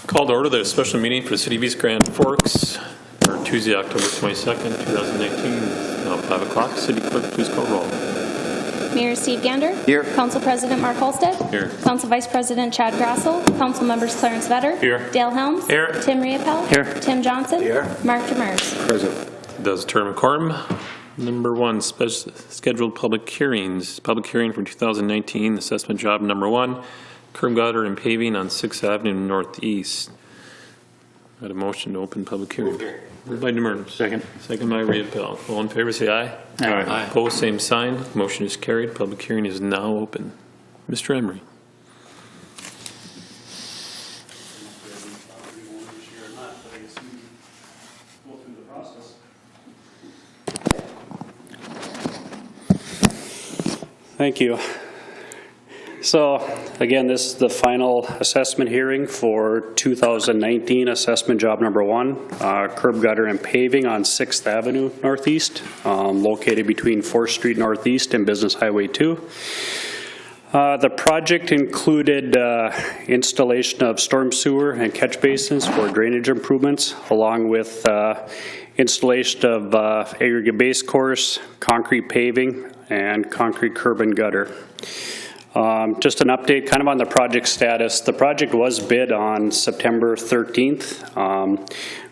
Call to order the special meeting for the City of East Grand Forks for Tuesday, October 22nd, 2019. Now 5 o'clock. City Clerk, please call roll. Mayor Steve Gander. Here. Council President Mark Holstead. Here. Council Vice President Chad Grassel. Council Members Clarence Vetter. Here. Dale Helms. Here. Tim Riopel. Here. Tim Johnson. Here. Mark Demers. Present. Does term quorum. Number 1, scheduled public hearings. Public hearing for 2019 assessment job number 1, curb gutter and paving on 6th Avenue Northeast. I had a motion to open public hearing. Moved by Demers. Second. Second by Riopel. All in favor, say aye. Aye. Opposed, same sign. Motion is carried. Public hearing is now open. Mr. Emery. Thank you. So again, this is the final assessment hearing for 2019 assessment job number 1, curb gutter and paving on 6th Avenue Northeast, located between 4th Street Northeast and Business Highway 2. The project included installation of storm sewer and catch basins for drainage improvements, along with installation of aggregate base course, concrete paving, and concrete curb and gutter. Just an update kind of on the project status. The project was bid on September 13th.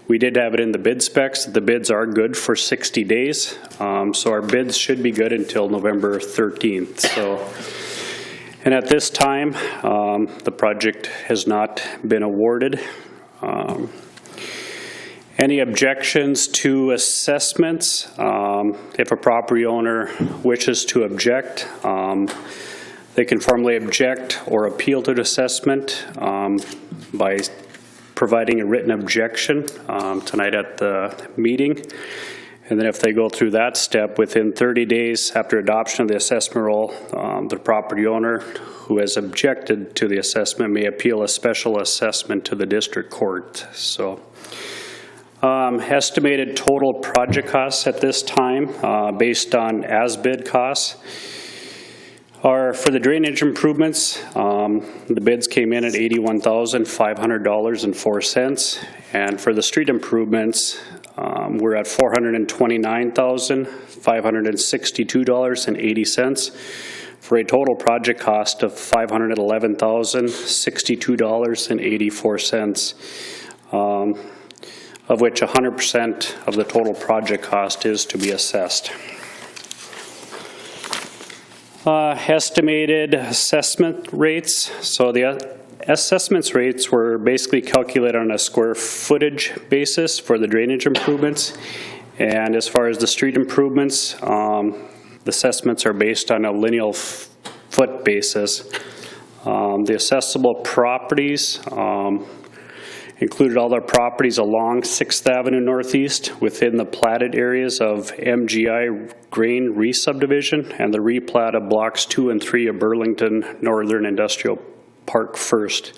We did have it in the bid specs. The bids are good for 60 days. So our bids should be good until November 13th. And at this time, the project has not been awarded. Any objections to assessments? If a property owner wishes to object, they can formally object or appeal to the assessment by providing a written objection tonight at the meeting. And then if they go through that step, within 30 days after adoption of the assessment roll, the property owner who has objected to the assessment may appeal a special assessment to the district court. So. Estimated total project costs at this time, based on as-bid costs, are for the drainage improvements. The bids came in at $81,500.04, and for the street improvements, we're at $429,562.80 for a total project cost of $511,062.84. Of which 100% of the total project cost is to be assessed. Estimated assessment rates. So the assessments rates were basically calculated on a square footage basis for the drainage improvements. And as far as the street improvements, the assessments are based on a lineal foot basis. The assessable properties included all their properties along 6th Avenue Northeast within the platted areas of MGI Grain Re-Subdivision and the replat of blocks 2 and 3 of Burlington Northern Industrial Park First.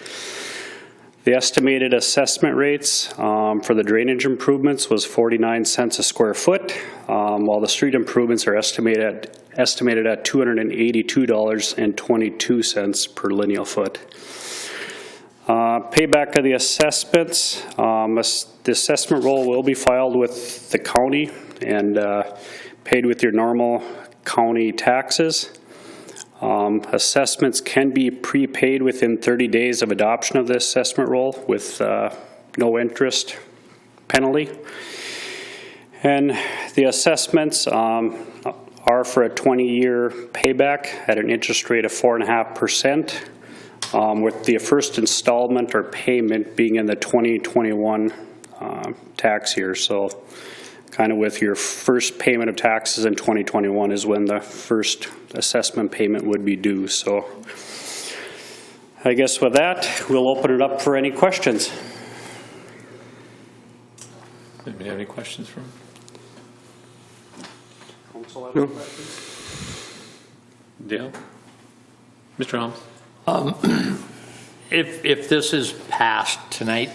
The estimated assessment rates for the drainage improvements was 49 cents a square foot, while the street improvements are estimated at $282.22 per lineal foot. Payback of the assessments. The assessment roll will be filed with the county and paid with your normal county taxes. Assessments can be prepaid within 30 days of adoption of the assessment roll with no interest penalty. And the assessments are for a 20-year payback at an interest rate of 4.5%. With the first installment or payment being in the 2021 tax year. So kind of with your first payment of taxes in 2021 is when the first assessment payment would be due. So I guess with that, we'll open it up for any questions. Anybody have any questions from? No. Dale? Mr. Helms? If this is passed tonight,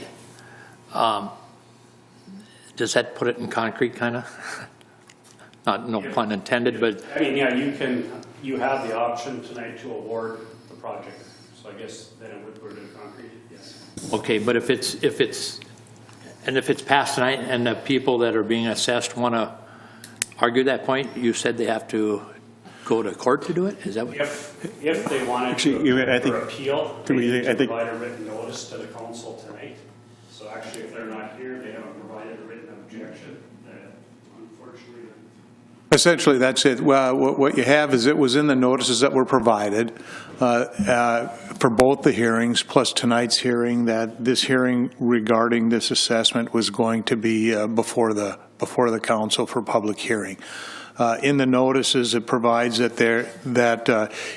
does that put it in concrete, kind of? Not, no pun intended, but I mean, yeah, you have the option tonight to award the project. So I guess then it would put it in concrete, yes. Okay, but if it's passed tonight and the people that are being assessed want to argue that point, you said they have to go to court to do it? Is that what? If they wanted Actually, to I think- appeal, they Can we- need I to think- provide a written notice to the council tonight. So actually, if they're not here, they haven't provided a written objection, unfortunately. Essentially, that's it. Well, what you have is it was in the notices that were provided for both the hearings, plus tonight's hearing, that this hearing regarding this assessment was going to be before the council for public hearing. In the notices, it provides that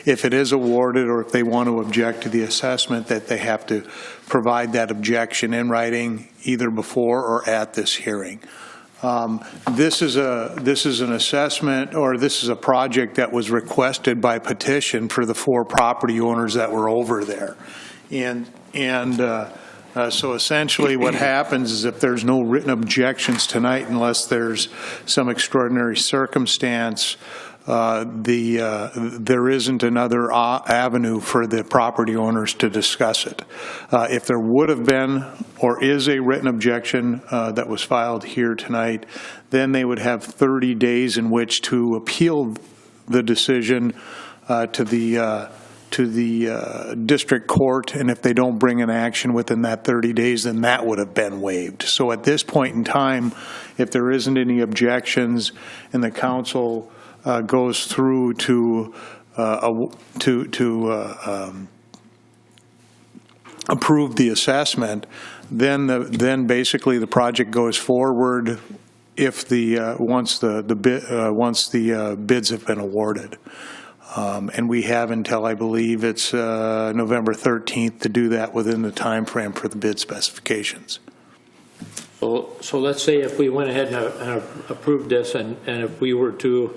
if it is awarded or if they want to object to the assessment, that they have to provide that objection in writing either before or at this hearing. This is an assessment, or this is a project that was requested by petition for the 4 property owners that were over there. So essentially what happens is if there's no written objections tonight, unless there's some extraordinary circumstance, there isn't another avenue for the property owners to discuss it. If there would have been or is a written objection that was filed here tonight, then they would have 30 days in which to appeal the decision to the district court, and if they don't bring an action within that 30 days, then that would have been waived. So at this point in time, if there isn't any objections and the council goes through to approve the assessment, then basically the project goes forward if once the bids have been awarded. And we have until, I believe it's November 13th to do that within the time frame for the bid specifications. So let's say if we went ahead and approved this, and if we were to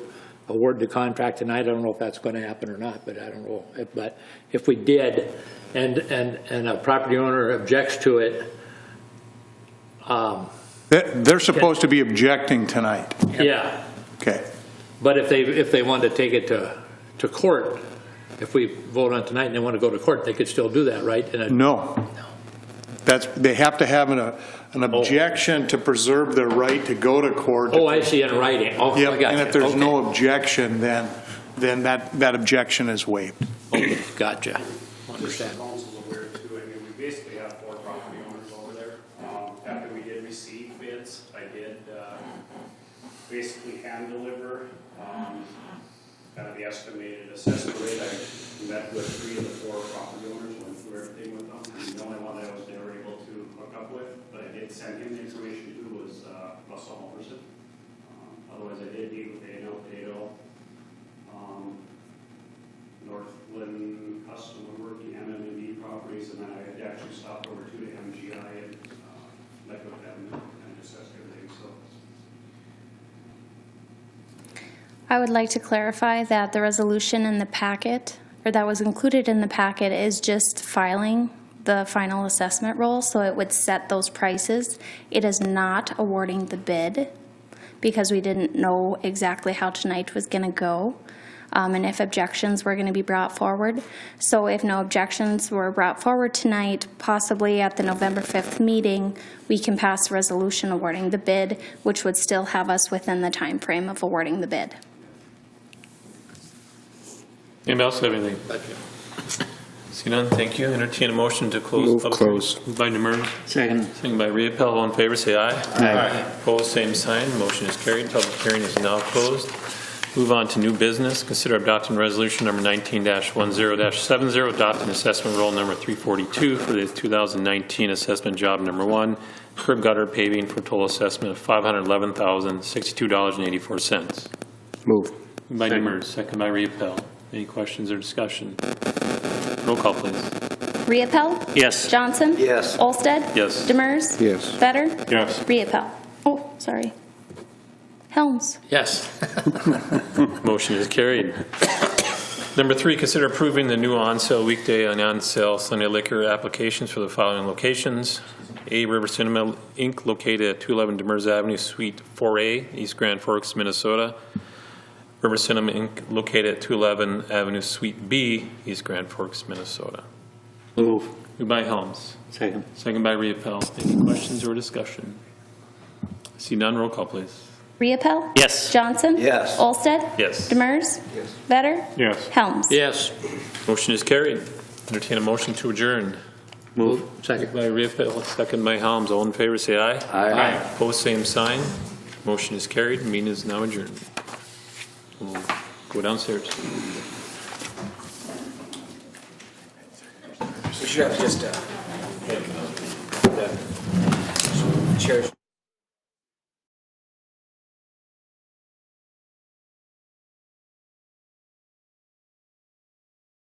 award the contract tonight, I don't know if that's going to happen or not, but I don't know. But if we did, and a property owner objects to it, They're supposed to be objecting tonight. yeah. Okay. But if they wanted to take it to court, if we vote on tonight and they want to go to court, they could still do that, right? No. They have to have an objection to preserve their right to go to court. Oh, I see, in writing. Oh, Yep, I got and you. if there's Okay. no objection, then that objection is waived. Okay, gotcha. Understand. Council's aware too. I mean, we basically have 4 property owners over there. After we did receive bids, I did basically hand deliver kind of the estimated assessment rate. I met with 3 of the 4 property owners, went through everything with them. And the only one that I was never able to hook up with, but I did send him the information to, was Russell Halverson. Otherwise, I did meet with Ado, Northland Custom Woodworking, MM&D Properties, and then I had actually stopped over to the MGI and met with them and assessed everything. So I would like to clarify that the resolution in the packet, or that was included in the packet, is just filing the final assessment roll, so it would set those prices. It is not awarding the bid, because we didn't know exactly how tonight was going to go, and if objections were going to be brought forward. So if no objections were brought forward tonight, possibly at the November 5th meeting, we can pass a resolution awarding the bid, which would still have us within the time frame of awarding the bid. Anybody else have anything? See none, thank you. Entertain a motion to close. Move public close. hearing. Moved by Demers, Second. second by Riepel. All in favor, say aye. Aye. Opposed, same sign. Motion is carried. Public hearing is now closed. Move on to new business. Consider adopting resolution number 19-10-70, adopting assessment roll number 342 for the 2019 assessment job number 1, curb gutter paving, for a total assessment of $511,062.84. Move. Moved by Demers, second by Riepel. Any questions or discussion? Roll call, please. Riepel? Yes. Johnson? Yes. Olsted? Yes. Demers? Yes. Vetter? Yes. Riepel? Oh, sorry. Helms? Yes. Motion is carried. Number 3, consider approving the new on-sale weekday and on-sale Sunday liquor applications for the following locations. A River Cinema, Inc., located at 211 Demers Avenue, Suite 4A, East Grand Forks, Minnesota. River Cinema, Inc., located at 211 Avenue, Suite B, East Grand Forks, Minnesota. Move. Moved by Helms. Second. Second by Riepel. Any questions or discussion? See none, roll call, please. Riepel? Yes. Johnson? Yes. Olsted? Yes. Demers? Yes. Vetter? Yes. Helms? Yes. Motion is carried. Entertain a motion to adjourn. Move. Second. By Riepel, second by Helms. All in favor, say aye. Aye. Opposed, same sign. Motion is carried. Meeting is now adjourned. We'll go downstairs. We should have just, chairs.